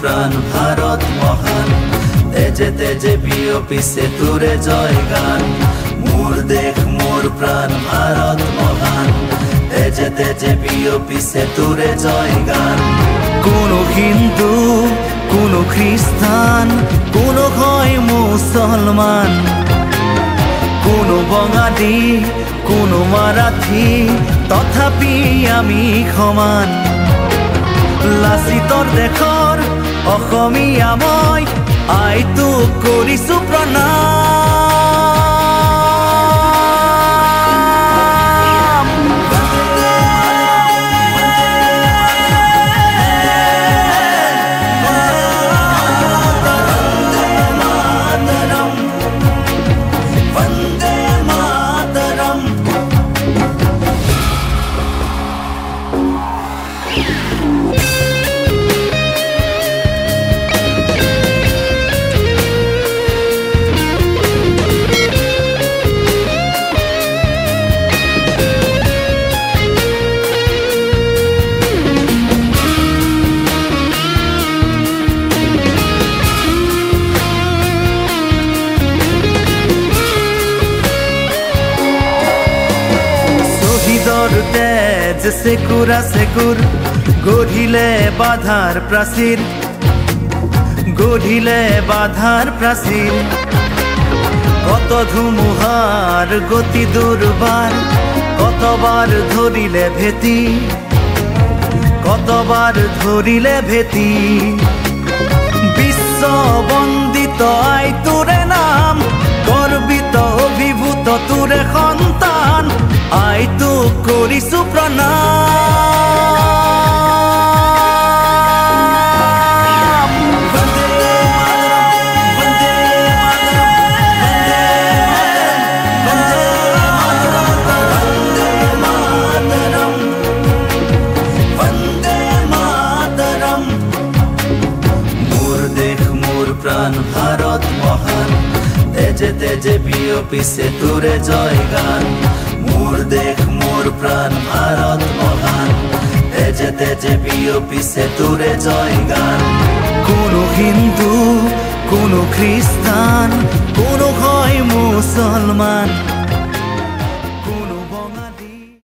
প্রাণ ভারত মহান, তেজে তেজে বিয়পিছে তোরে জয় গান। মোর দেশ মোর প্রাণ ভারত মহান, তেজে তেজে বিয়পিছে তোরে জয় গান। কোনো হিন্দু, কোনো খ্রিস্টান, কোনো হয় মুসলমান, কোনো বঙালী, কোনো মারাঠী, তথাপি আমি সমান। লাচিতৰ দেশৰ অসমীয়া মই, আইটোক কৰিছো প্ৰণাম। বন্দে মাতৰম। তেজ সেকুৰা সেকুৰ, গঢ়িলে বাধাৰ প্ৰাচীৰ, গঢ়িলে বাধাৰ প্ৰাচীৰ। কত ধুমুহাৰ গতি দুৰ্বাৰ, কতবাৰ ধৰিলে ভেটি, কতবাৰ ধৰিলে ভেটি। বিশ্ব বন্দিত আই তোৰে নাম, গৰ্বিত অভিভূত তোৰে সন্তান, আইটোক কৰিছো প্ৰণাম। মোর দেশ মোর প্রাণ ভারত মহান, তেজে তেজে বিয়পিছে তোরে জয় গান। মোর দেশ মোর প্রাণ ভারত মহান, তেজে তেজে বিয়পিছে তোরে জয় গান। কোনো হিন্দু, কোনো খ্রিস্টান,